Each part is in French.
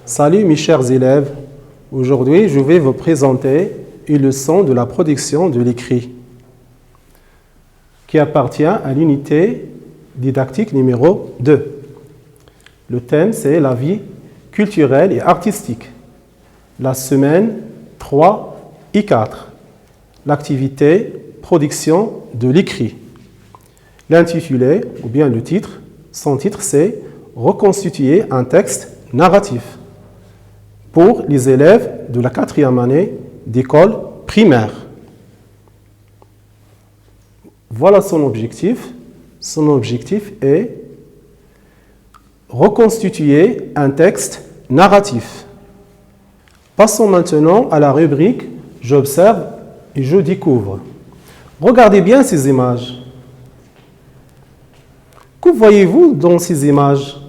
Salut mes chers élèves, aujourd'hui je vais vous présenter une leçon de la production de l'écrit qui appartient à l'unité didactique numéro 2. Le thème c'est la vie culturelle et artistique. La semaine 3 et 4. L'activité production de l'écrit. L'intitulé ou bien le titre, son titre c'est reconstituer un texte narratif pour les élèves de la 4e année d'école primaire. Voilà son objectif. Son objectif est reconstituer un texte narratif. Passons maintenant à la rubrique « J'observe et je découvre ». Regardez bien ces images. Que voyez-vous dans ces images?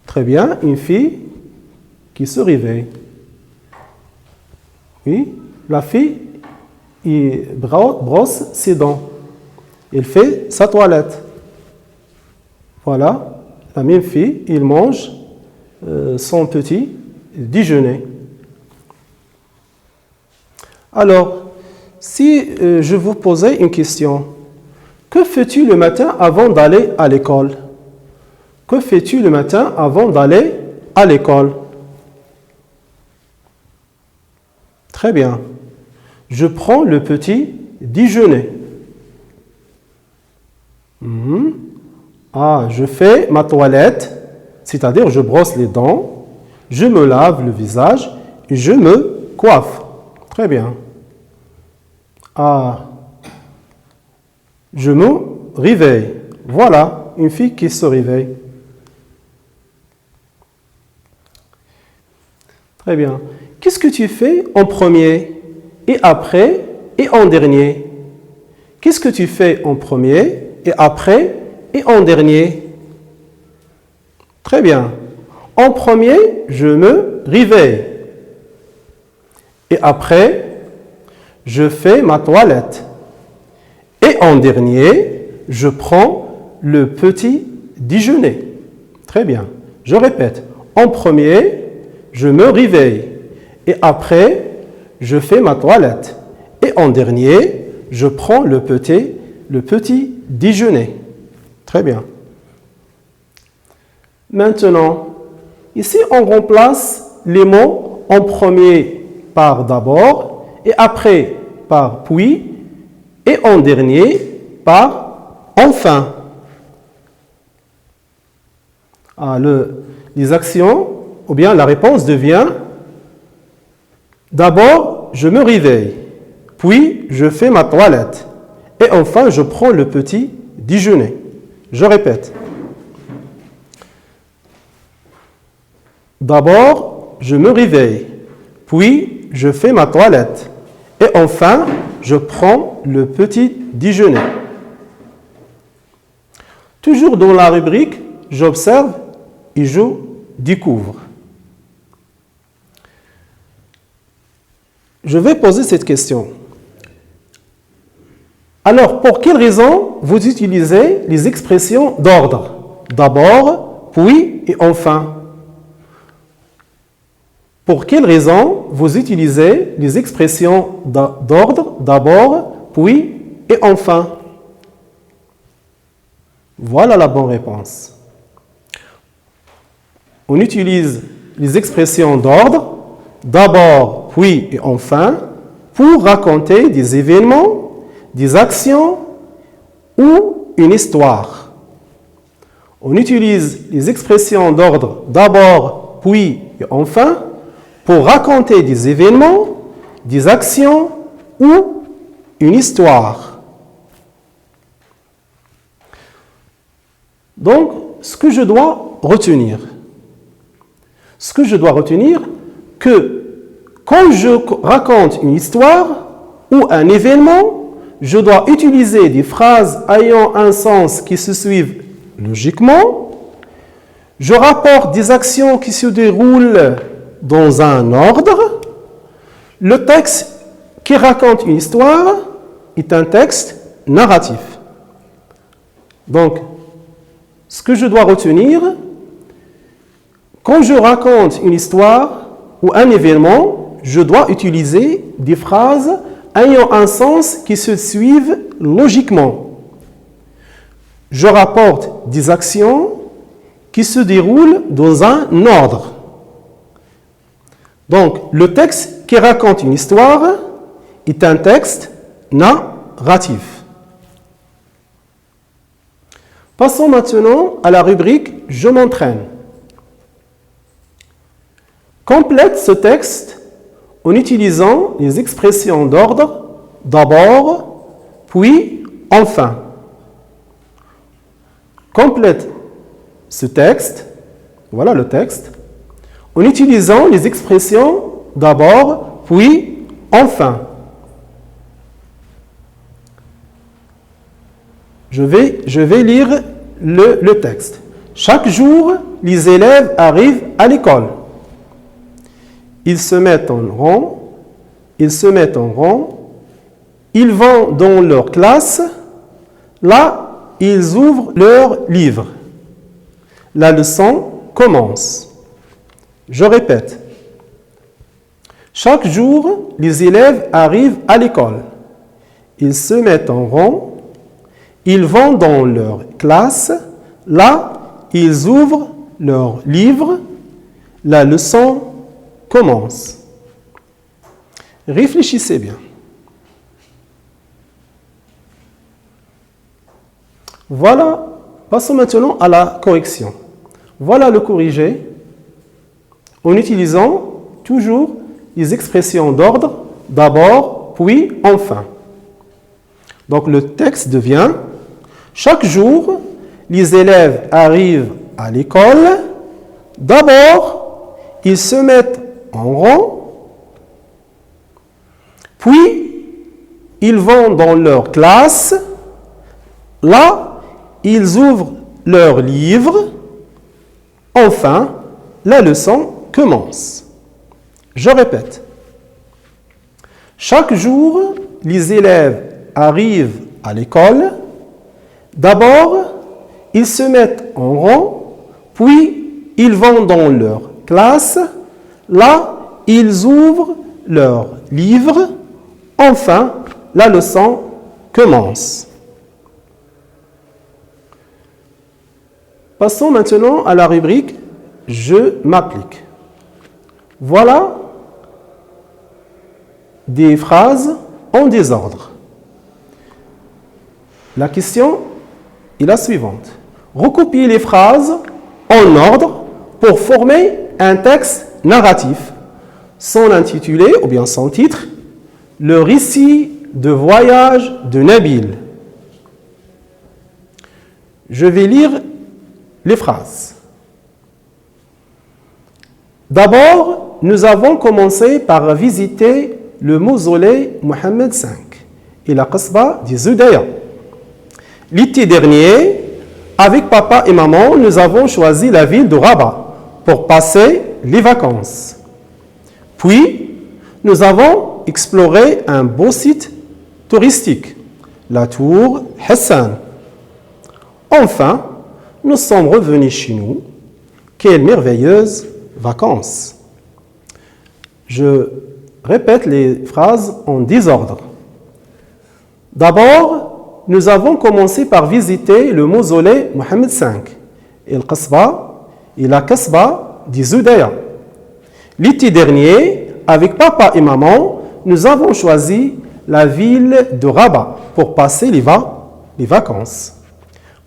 Très bien, une fille qui se réveille. Oui, la fille brosse ses dents. Elle fait sa toilette. Voilà, la même fille, il mange son petit déjeuner. Alors, si je vous posais une question, que fais-tu le matin avant d'aller à l'école? Que fais-tu le matin avant d'aller à l'école? Très bien. Je prends le petit déjeuner. Je fais ma toilette, c'est-à-dire je brosse les dents, je me lave le visage et je me coiffe. Très bien. Je me réveille. Voilà, une fille qui se réveille. Très bien. Qu'est-ce que tu fais en premier et après et en dernier? Qu'est-ce que tu fais en premier et après et en dernier? Très bien. En premier, je me réveille. Et après, je fais ma toilette. Et en dernier, je prends le petit déjeuner. Très bien. Je répète. En premier, je me réveille. Et après, je fais ma toilette. Et en dernier, je prends le petit déjeuner. Très bien. Maintenant, ici, on remplace les mots en premier par d'abord, et après par puis, et en dernier par enfin. Les actions, ou bien la réponse devient d'abord, je me réveille, puis je fais ma toilette, et enfin je prends le petit déjeuner. Je répète. D'abord, je me réveille, puis je fais ma toilette, et enfin je prends le petit déjeuner. Toujours dans la rubrique, j'observe et je découvre. Je vais poser cette question. Alors, pour quelle raison vous utilisez les expressions d'ordre? D'abord, puis et enfin. Pour quelle raison vous utilisez les expressions d'ordre, d'abord, puis et enfin? Voilà la bonne réponse. On utilise les expressions d'ordre, d'abord, puis et enfin, pour raconter des événements, des actions ou une histoire. On utilise les expressions d'ordre d'abord, puis et enfin pour raconter des événements, des actions ou une histoire. Donc, ce que je dois retenir, que quand je raconte une histoire ou un événement, je dois utiliser des phrases ayant un sens qui se suivent logiquement. Je rapporte des actions qui se déroulent dans un ordre. Le texte qui raconte une histoire est un texte narratif. Donc, ce que je dois retenir, Quand je raconte une histoire ou un événement, je dois utiliser des phrases ayant un sens qui se suivent logiquement. Je rapporte des actions qui se déroulent dans un ordre. Donc, le texte qui raconte une histoire est un texte narratif. Passons maintenant à la rubrique « Je m'entraîne ». Complète ce texte en utilisant les expressions d'ordre « d'abord », puis « enfin ». Complète ce texte, voilà le texte, en utilisant les expressions « d'abord », puis « enfin ». Je vais lire le texte. Chaque jour, les élèves arrivent à l'école. Ils se mettent en rang, ils vont dans leur classe, là, ils ouvrent leurs livres. La leçon commence. Je répète. Chaque jour, les élèves arrivent à l'école. Ils se mettent en rang, ils vont dans leur classe, là, ils ouvrent leurs livres, la leçon commence. Réfléchissez bien. Voilà, passons maintenant à la correction. Voilà le corrigé en utilisant toujours les expressions d'ordre, d'abord, puis enfin. Donc le texte devient « Chaque jour, les élèves arrivent à l'école. D'abord, ils se mettent en rang, puis ils vont dans leur classe. Là, ils ouvrent leurs livres. Enfin, la leçon commence. » Je répète. Chaque jour, les élèves arrivent à l'école. D'abord, ils se mettent en rang, puis ils vont dans leur classe. Là, ils ouvrent leurs livres. Enfin, la leçon commence. Passons maintenant à la rubrique « Je m'applique ». Voilà des phrases en désordre. La question est la suivante. Recopiez les phrases en ordre pour former un texte narratif. Son intitulé ou bien son titre, le récit de voyage de Nabil. Je vais lire les phrases. D'abord, nous avons commencé par visiter le mausolée Mohammed V et la Qasba de Zudaya. L'été dernier, avec papa et maman, nous avons choisi la ville de Rabat pour passer les vacances. Puis, nous avons exploré un beau site touristique, la tour Hassan. Enfin, nous sommes revenus chez nous. Quelle merveilleuse vacances! Je répète les phrases en désordre. D'abord, nous avons commencé par visiter le mausolée Mohammed V et le Qasba et la Kasba de Zudaya. L'été dernier, avec papa et maman, nous avons choisi la ville de Rabat pour passer les vacances.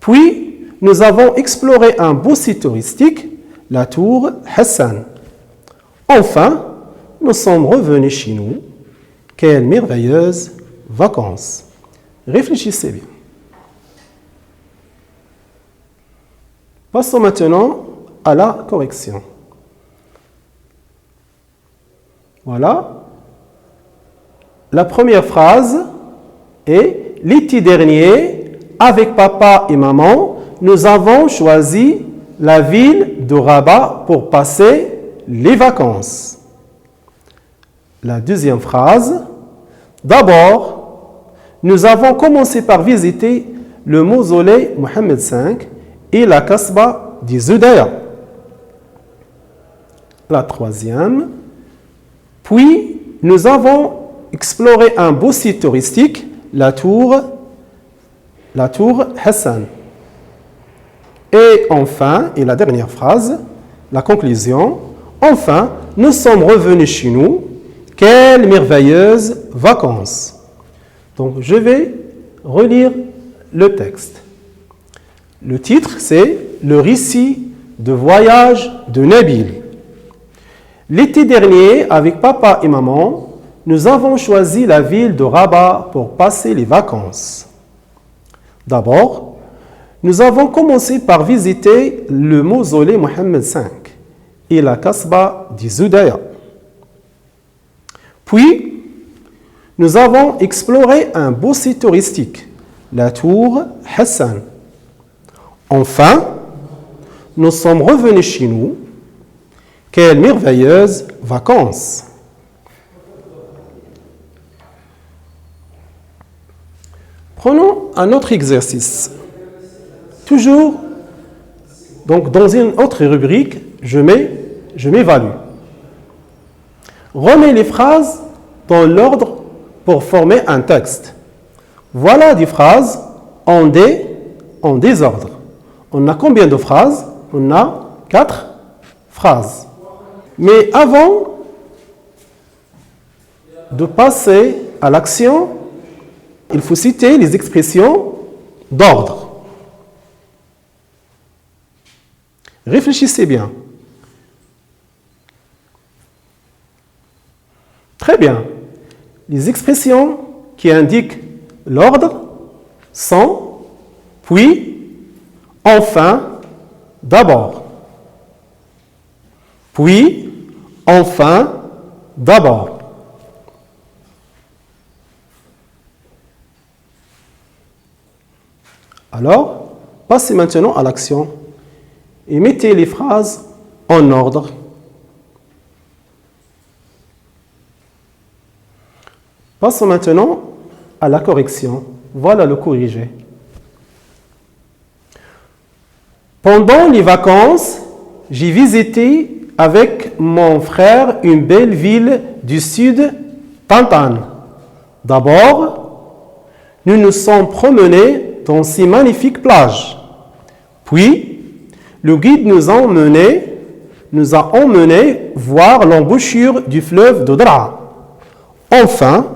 Puis, nous avons exploré un beau site touristique, la tour Hassan. Enfin, nous sommes revenus chez nous. Quelles merveilleuses vacances! Réfléchissez bien. Passons maintenant à la correction. Voilà. La première phrase est « L'été dernier, avec papa et maman, nous avons choisi la ville de Rabat pour passer les vacances. » La deuxième phrase, « D'abord, nous avons commencé par visiter le mausolée Mohammed V et la Kasba de Zudaya. » la troisième. Puis, nous avons exploré un beau site touristique, la tour Hassan. Et enfin, et la dernière phrase, la conclusion, enfin, nous sommes revenus chez nous. Quelles merveilleuses vacances! Donc, je vais relire le texte. Le titre, c'est « Le récit de voyage de Nabil ». L'été dernier, avec papa et maman, nous avons choisi la ville de Rabat pour passer les vacances. D'abord, nous avons commencé par visiter le mausolée Mohammed V et la Kasbah du Zoudaya. Puis, nous avons exploré un beau site touristique, la tour Hassan. Enfin, nous sommes revenus chez nous. Quelles merveilleuses vacances! Prenons un autre exercice. Toujours, donc dans une autre rubrique, je m'évalue. Remets les phrases dans l'ordre pour former un texte. Voilà des phrases en désordre. On a combien de phrases? On a 4 phrases. Mais avant de passer à l'action, il faut citer les expressions d'ordre. Réfléchissez bien. Très bien. Les expressions qui indiquent l'ordre sont puis, enfin, d'abord. Puis, enfin, d'abord. Alors, passez maintenant à l'action et mettez les phrases en ordre. Passons maintenant à la correction. Voilà le corrigé. Pendant les vacances, j'ai visité avec mon frère une belle ville du sud, Tantan. D'abord, nous nous sommes promenés dans ces magnifiques plages. Puis, le guide nous a emmenés voir l'embouchure du fleuve Dodra. Enfin,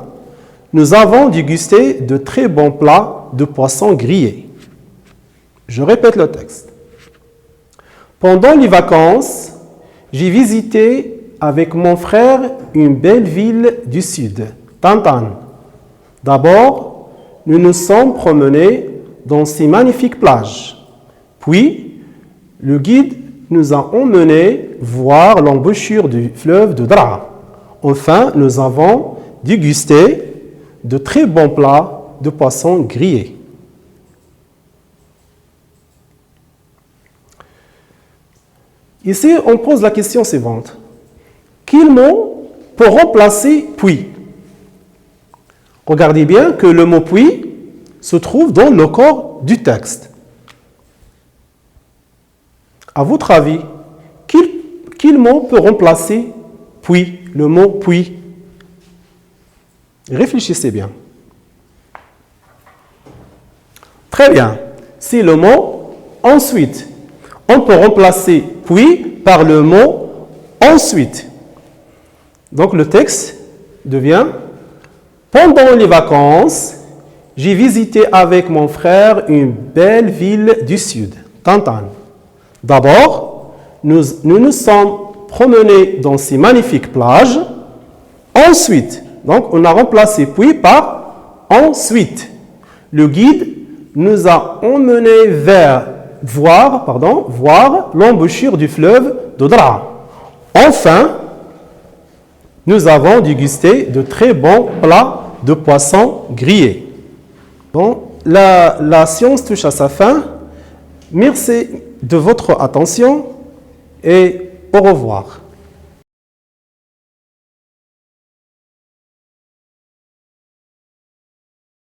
nous avons dégusté de très bons plats de poissons grillés. Je répète le texte. Pendant les vacances, j'ai visité avec mon frère une belle ville du sud, Tantan. D'abord, nous nous sommes promenés dans ces magnifiques plages. Puis, le guide nous a emmenés voir l'embouchure du fleuve de Dra. Enfin, nous avons dégusté de très bons plats de poissons grillés. Ici, on pose la question suivante. Quel mot peut remplacer puis? Regardez bien que le mot puis se trouve dans le corps du texte. À votre avis, quel mot peut remplacer puis, le mot puis? Réfléchissez bien. Très bien. C'est le mot ensuite. On peut remplacer puis par le mot ensuite. Donc le texte devient pendant les vacances, j'ai visité avec mon frère une belle ville du sud, Tantan. D'abord, nous nous sommes promenés dans ces magnifiques plages. Ensuite, donc on a remplacé puis par ensuite. Le guide nous a emmenés voir l'embouchure du fleuve Dodra. Enfin, nous avons dégusté de très bons plats de poissons grillés. Bon, la séance touche à sa fin. Merci de votre attention et au revoir.